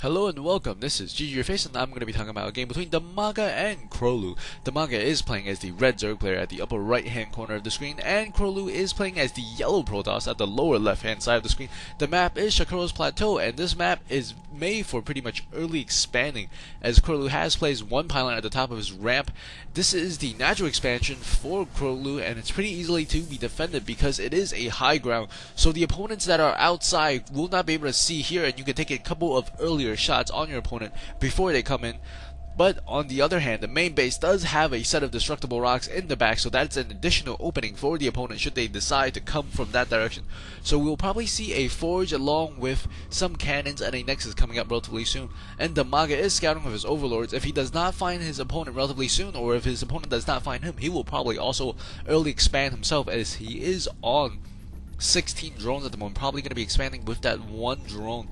Hello and welcome, this is GG Your Face and I'm going to be talking about a game between DIMAGA and KróLu. DIMAGA is playing as the red Zerg player at the upper right hand corner of the screen, and KróLu is playing as the yellow Protoss at the lower left hand side of the screen. The map is Shakuras Plateau, and this map is made for pretty much early expanding, as KróLu has placed one pylon at the top of his ramp. This is the natural expansion for KróLu, and it's pretty easily to be defended because it is a high ground, so the opponents that are outside will not be able to see here, and you can take a couple of earlier shots on your opponent before they come in. But on the other hand, the main base does have a set of destructible rocks in the back, so that's an additional opening for the opponent should they decide to come from that direction. So we'll probably see a forge along with some cannons and a nexus coming up relatively soon. And DIMAGA is scouting with his overlords. If he does not find his opponent relatively soon, or if his opponent does not find him, he will probably also early expand himself, as he is on 16 drones at the moment, probably going to be expanding with that one drone.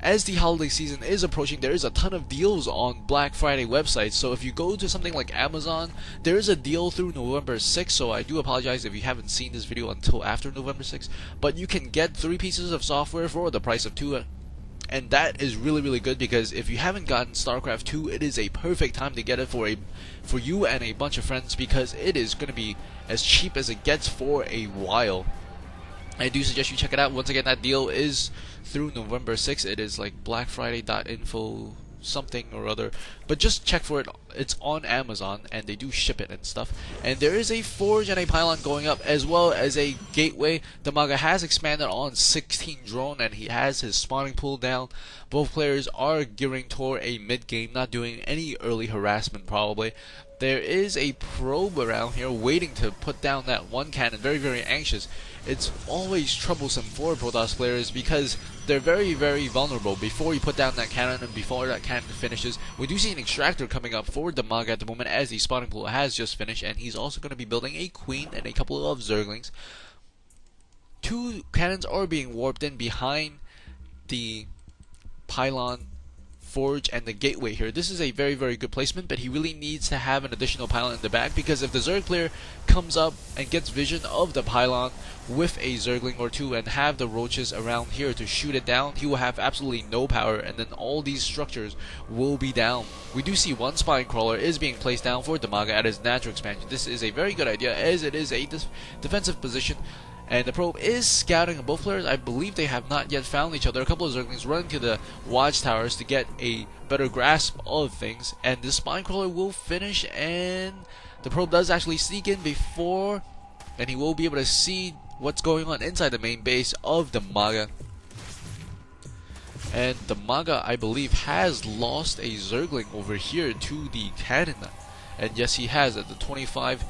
As the holiday season is approaching, there is a ton of deals on Black Friday websites, so if you go to something like Amazon, there is a deal through November 6th, so I do apologize if you haven't seen this video until after November 6th, but you can get 3 pieces of software for the price of 2, and that is really good, because if you haven't gotten Starcraft 2, it is a perfect time to get it for you and a bunch of friends, because it is going to be as cheap as it gets for a while. I do suggest you check it out. Once again, that deal is through November 6th. It is like blackfriday.info something or other, but just check for it. It's on Amazon and they do ship it and stuff. And there is a forge and a pylon going up, as well as a gateway. DIMAGA has expanded on 16 drone and he has his spawning pool down. Both players are gearing toward a mid game, not doing any early harassment probably. There is a probe around here waiting to put down that one cannon, very anxious. It's always troublesome for Protoss players because they're very vulnerable before you put down that cannon and before that cannon finishes. We do see an extractor coming up for DIMAGA at the moment, as the spawning pool has just finished, and he's also going to be building a queen and a couple of zerglings. 2 cannons are being warped in behind the pylon, forge, and the gateway here. This is a very good placement, but he really needs to have an additional pylon in the back, because if the Zerg player comes up and gets vision of the pylon with a Zergling or 2 and have the roaches around here to shoot it down, he will have absolutely no power, and then all these structures will be down. We do see one spine crawler is being placed down for DIMAGA at his natural expansion. This is a very good idea, as it is a defensive position. And the probe is scouting on both players. I believe they have not yet found each other. A couple of Zerglings running to the watchtowers to get a better grasp of things. And the spine crawler will finish, and the probe does actually sneak in before, and he will be able to see what's going on inside the main base of DIMAGA. And DIMAGA, I believe, has lost a Zergling over here to the cannon. And yes, he has at the 25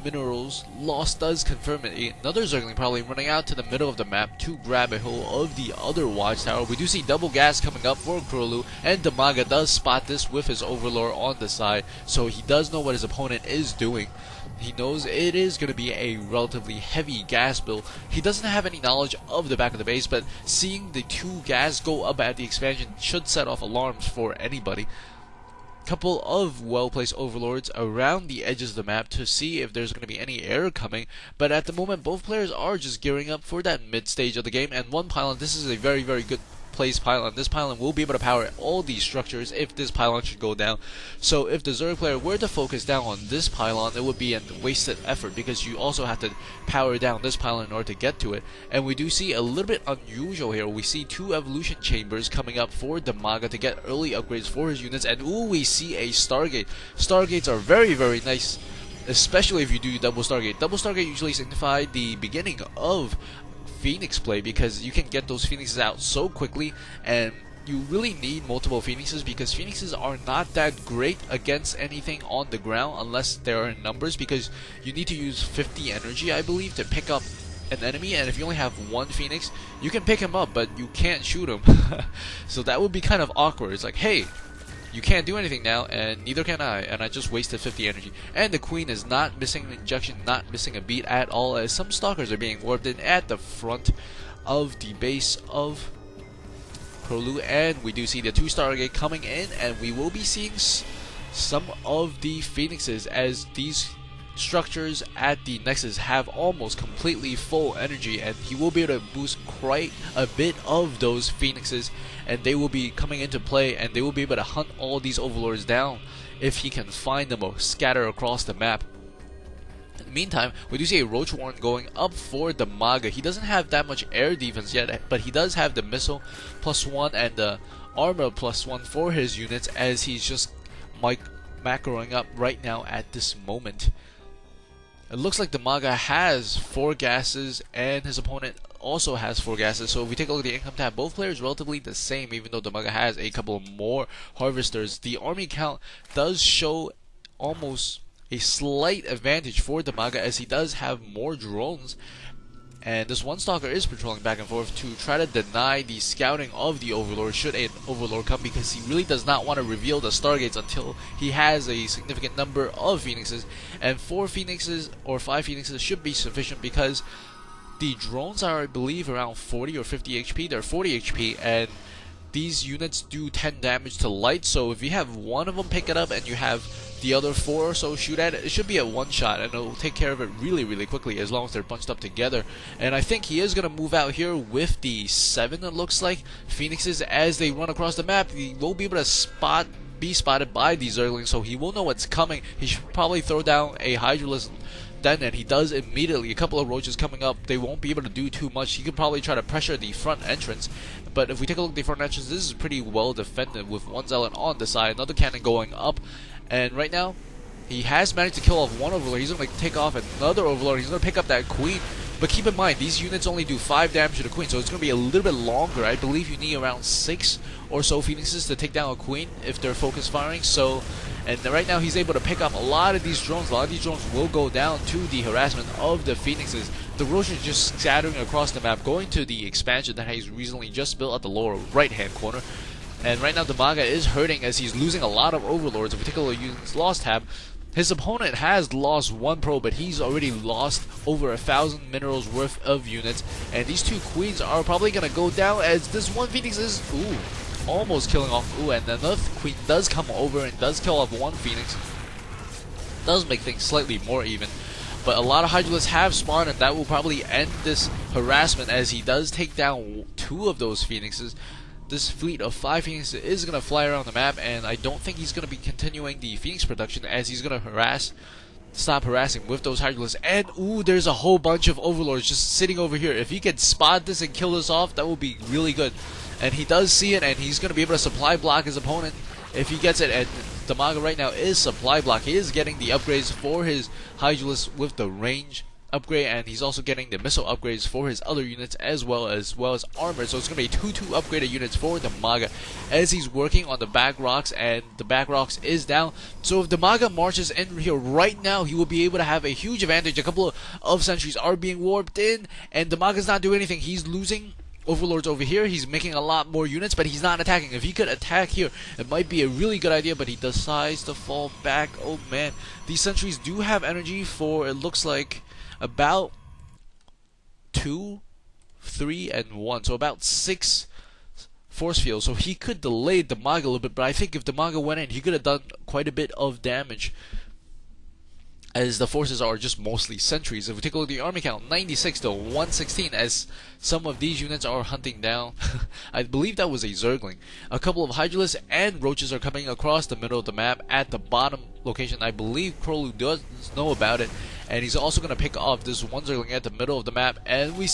minerals loss does confirm it. Another Zergling probably running out to the middle of the map to grab a hold of the other watchtower. We do see double gas coming up for KróLu, and DIMAGA does spot this with his overlord on the side, so he does know what his opponent is doing. He knows it is going to be a relatively heavy gas build. He doesn't have any knowledge of the back of the base, but seeing the 2 gas go up at the expansion should set off alarms for anybody. Couple of well-placed overlords around the edges of the map to see if there's going to be any error coming, but at the moment both players are just gearing up for that mid stage of the game. And one pylon, this is a very good placed pylon. This pylon will be able to power all these structures if this pylon should go down. So if the Zerg player were to focus down on this pylon, it would be a wasted effort, because you also have to power down this pylon in order to get to it. And we do see a little bit unusual here. We see 2 evolution chambers coming up for DIMAGA to get early upgrades for his units, and ooh, we see a Stargate. Stargates are very nice, especially if you do double Stargate. Double Stargate usually signify the beginning of Phoenix play, because you can get those Phoenixes out so quickly, and you really need multiple Phoenixes, because Phoenixes are not that great against anything on the ground unless they are in numbers, because you need to use 50 energy, I believe, to pick up an enemy, and if you only have 1 Phoenix, you can pick him up, but you can't shoot him. So that would be kind of awkward. It's like, hey, you can't do anything now, and neither can I, and I just wasted 50 energy. And the queen is not missing an injection, not missing a beat at all, as some stalkers are being warped in at the front of the base of KróLu. And we do see the 2 Stargate coming in, and we will be seeing some of the Phoenixes, as these structures at the Nexus have almost completely full energy, and he will be able to boost quite a bit of those Phoenixes, and they will be coming into play, and they will be able to hunt all these Overlords down if he can find them or scatter across the map. In the meantime, we do see a Roach Warren going up for DIMAGA. He doesn't have that much air defense yet, but he does have the missile +1 and the armor +1 for his units, as he's just macroing up right now at this moment. It looks like DIMAGA has 4 gases, and his opponent also has 4 gases. So if we take a look at the income tab, both players relatively the same, even though DIMAGA has a couple more harvesters. The army count does show almost a slight advantage for DIMAGA, as he does have more drones, and this one stalker is patrolling back and forth to try to deny the scouting of the Overlord should an Overlord come, because he really does not want to reveal the Stargates until he has a significant number of Phoenixes, and 4 Phoenixes or 5 Phoenixes should be sufficient, because the drones are, I believe, around 40 or 50 HP. They're 40 HP, and these units do 10 damage to light, so if you have one of them pick it up and you have the other 4 or so shoot at it, it should be a one-shot, and it'll take care of it really quickly as long as they're bunched up together. And I think he is going to move out here with the 7, it looks like, Phoenixes as they run across the map. He will be able to be spotted by these Zerglings, so he will know what's coming. He should probably throw down a Hydralisk then, and he does immediately. A couple of roaches coming up, they won't be able to do too much. He could probably try to pressure the front entrance, but if we take a look at the front entrance, this is pretty well defended with one Zealot on the side, another cannon going up, and right now he has managed to kill off one Overlord. He's going to take off another Overlord. He's going to pick up that Queen, but keep in mind these units only do 5 damage to the Queen, so it's going to be a little bit longer. I believe you need around 6 or so Phoenixes to take down a Queen if they're focus firing. So, and right now he's able to pick up a lot of these drones. A lot of these drones will go down to the harassment of the Phoenixes. The Roach is just scattering across the map, going to the expansion that he's recently just built at the lower right hand corner. And right now DIMAGA is hurting as he's losing a lot of Overlords. In particular, units lost tab. His opponent has lost 1 pro, but he's already lost over 1,000 minerals worth of units. And these 2 Queens are probably going to go down, as this one Phoenix is almost killing off. And another Queen does come over and does kill off 1 Phoenix. Does make things slightly more even. But a lot of Hydralisks have spawned, and that will probably end this harassment, as he does take down 2 of those Phoenixes. This fleet of 5 Phoenixes is going to fly around the map, and I don't think he's going to be continuing the Phoenix production, as he's going to stop harassing with those Hydralisks. And there's a whole bunch of Overlords just sitting over here. If he can spot this and kill this off, that will be really good. And he does see it, and he's going to be able to supply block his opponent if he gets it. And DIMAGA right now is supply block. He is getting the upgrades for his Hydralisk with the range upgrade, and he's also getting the missile upgrades for his other units as well as armor. So it's going to be 2 upgraded units for DIMAGA as he's working on the back rocks, and the back rocks is down. So if DIMAGA marches in here right now, he will be able to have a huge advantage. A couple of sentries are being warped in, and DIMAGA's not doing anything. He's losing Overlords over here. He's making a lot more units, but he's not attacking. If he could attack here, it might be a really good idea, but he decides to fall back. Oh man, these sentries do have energy for, it looks like, about 2, 3, and 1, so about 6 force fields. So he could delay DIMAGA a little bit, but I think if DIMAGA went in, he could have done quite a bit of damage, as the forces are just mostly sentries. If we take a look at the army count, 96 to 116, as some of these units are hunting down. I believe that was a Zergling. A couple of Hydralisks and Roaches are coming across the middle of the map at the bottom location. I believe KróLu does know about it, and he's also going to pick off this one Zergling at the middle of the map. And we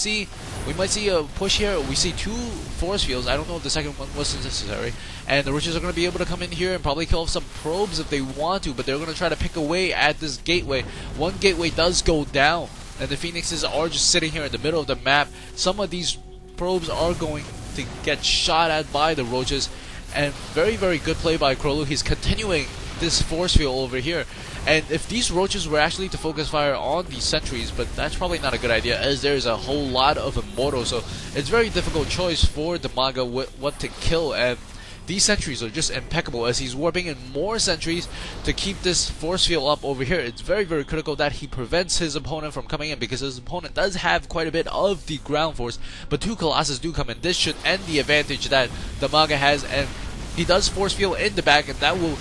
might see a push here. We see 2 force fields. I don't know if the second one was necessary. And the Roaches are going to be able to come in here and probably kill off some probes if they want to, but they're going to try to pick away at this gateway. One gateway does go down, and the Phoenixes are just sitting here in the middle of the map. Some of these probes are going to get shot at by the Roaches, and very good play by KróLu. He's continuing this force field over here, and if these Roaches were actually to focus fire on these sentries, but that's probably not a good idea, as there's a whole lot of Immortals, so it's very difficult choice for DIMAGA what to kill. And these sentries are just impeccable, as he's warping in more sentries to keep this force field up over here. It's very critical that he prevents his opponent from coming in, because his opponent does have quite a bit of the ground force, but 2 Colossus do come in. This should end the advantage that DIMAGA has, and he does force field in the back, and that will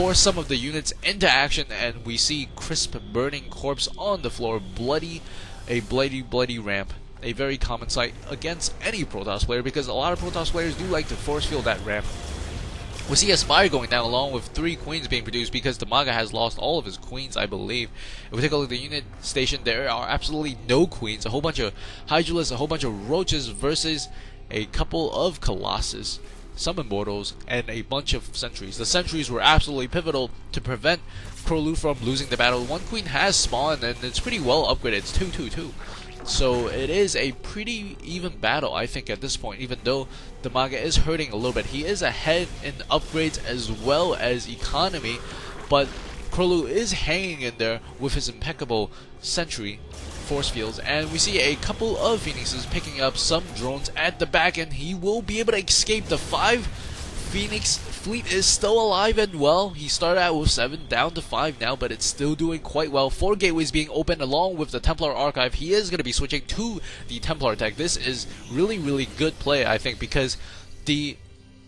force some of the units into action, and we see crisp burning corpse on the floor, a bloody ramp. A very common sight against any Protoss player, because a lot of Protoss players do like to force field that ramp. We see a Spire going down along with 3 queens being produced, because DIMAGA has lost all of his queens, I believe. If we take a look at the unit station, there are absolutely no queens. A whole bunch of Hydralisks, a whole bunch of Roaches versus a couple of Colossus, some Immortals, and a bunch of Sentries. The Sentries were absolutely pivotal to prevent KróLu from losing the battle. 1 queen has spawned, and it's pretty well upgraded. It's 2/2/2. So it is a pretty even battle, I think, at this point, even though DIMAGA is hurting a little bit. He is ahead in upgrades as well as economy, but KróLu is hanging in there with his impeccable sentry force fields, and we see a couple of Phoenixes picking up some drones at the back, and he will be able to escape. The 5 Phoenix fleet is still alive and well. He started out with 7, down to 5 now, but it's still doing quite well. 4 gateways being opened along with the Templar Archive. He is going to be switching to the Templar tech. This is really good play, I think, because the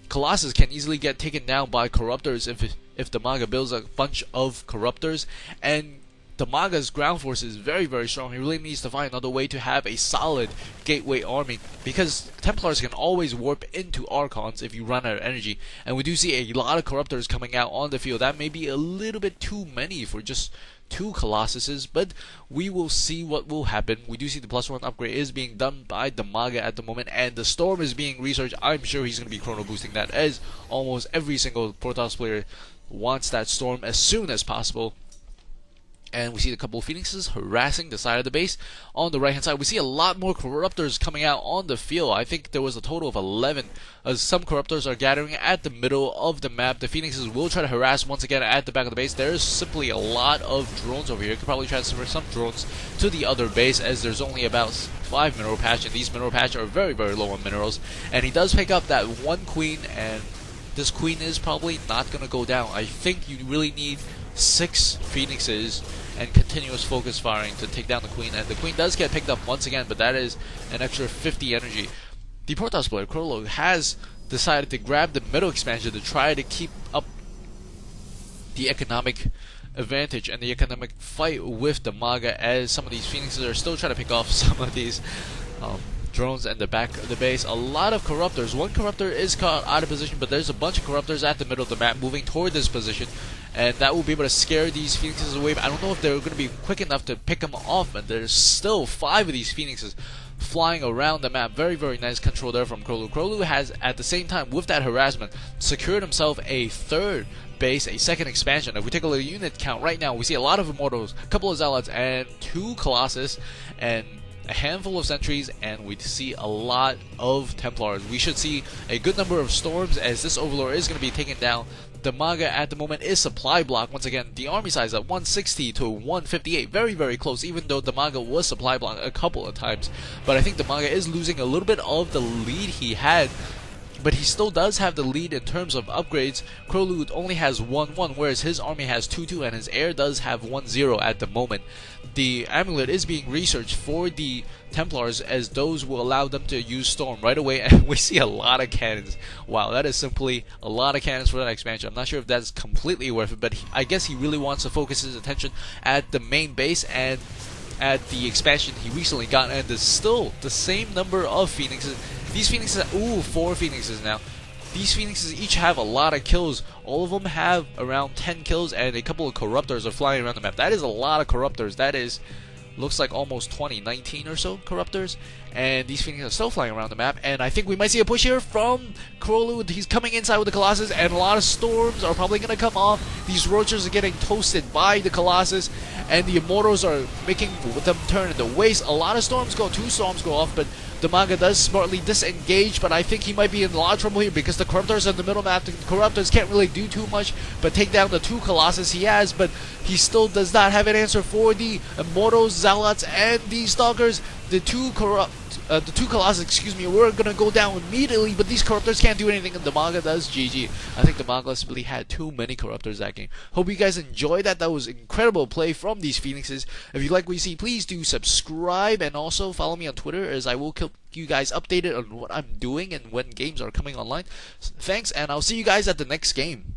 Colossus can easily get taken down by Corruptors if DIMAGA builds a bunch of Corruptors, and DIMAGA's ground force is very strong. He really needs to find another way to have a solid gateway army, because Templars can always warp into Archons if you run out of energy, and we do see a lot of Corruptors coming out on the field. That may be a little bit too many for just 2 Colossuses, but we will see what will happen. We do see the +1 upgrade is being done by DIMAGA at the moment, and the Storm is being researched. I'm sure he's going to be chrono boosting that, as almost every single Protoss player wants that Storm as soon as possible. And we see a couple of Phoenixes harassing the side of the base. On the right hand side, we see a lot more Corruptors coming out on the field. I think there was a total of 11, as some Corruptors are gathering at the middle of the map. The Phoenixes will try to harass once again at the back of the base. There's simply a lot of drones over here. You could probably transfer some drones to the other base, as there's only about 5 mineral patch, and these mineral patch are very low on minerals. And he does pick up that 1 queen, and this queen is probably not going to go down. I think you really need 6 Phoenixes and continuous focus firing to take down the queen, and the queen does get picked up once again, but that is an extra 50 energy. The Protoss player KróLu has decided to grab the middle expansion to try to keep up the economic advantage and the economic fight with DIMAGA, as some of these Phoenixes are still trying to pick off some of these drones at the back of the base. A lot of Corruptors. 1 Corruptor is caught out of position, but there's a bunch of Corruptors at the middle of the map moving toward this position, and that will be able to scare these Phoenixes away. I don't know if they're going to be quick enough to pick them off, and there's still 5 of these Phoenixes flying around the map. Very nice control there from KróLu. KróLu has, at the same time, with that harassment, secured himself a 3rd base, a 2nd expansion. If we take a look at the unit count right now, we see a lot of Immortals, a couple of Zealots, and 2 Colossus, and a handful of Sentries, and we see a lot of Templars. We should see a good number of Storms, as this Overlord is going to be taken down. DIMAGA at the moment is supply block. Once again, the army size at 160 to 158. Very close, even though DIMAGA was supply block a couple of times. But I think DIMAGA is losing a little bit of the lead he had, but he still does have the lead in terms of upgrades. KróLu only has 1-1, whereas his army has 2-2, and his air does have 1-0 at the moment. The amulet is being researched for the Templars, as those will allow them to use Storm right away, and we see a lot of cannons. Wow, that is simply a lot of cannons for that expansion. I'm not sure if that's completely worth it, but I guess he really wants to focus his attention at the main base and at the expansion he recently got, and there's still the same number of Phoenixes. These Phoenixes, 4 Phoenixes now. These Phoenixes each have a lot of kills. All of them have around 10 kills, and a couple of Corruptors are flying around the map. That is a lot of Corruptors. That is, looks like almost 19 or so Corruptors. And these Phoenixes are still flying around the map. And I think we might see a push here from KróLu. He's coming inside with the Colossus, and a lot of Storms are probably going to come off. These Roaches are getting toasted by the Colossus, and the Immortals are making them turn into waste. A lot of Storms go, 2 Storms go off, but DIMAGA does smartly disengage, but I think he might be in a lot of trouble here, because the Corruptors in the middle map, the Corruptors can't really do too much but take down the 2 Colossus he has, but he still does not have an answer for the Immortals, Zealots, and the Stalkers. The 2 Colossus, excuse me, were gonna go down immediately, but these Corruptors can't do anything, and DIMAGA does GG. I think DIMAGA simply had too many Corruptors that game. Hope you guys enjoyed that. That was incredible play from these Phoenixes. If you like what you see, please do subscribe, and also follow me on Twitter, as I will keep you guys updated on what I'm doing and when games are coming online. Thanks, and I'll see you guys at the next game.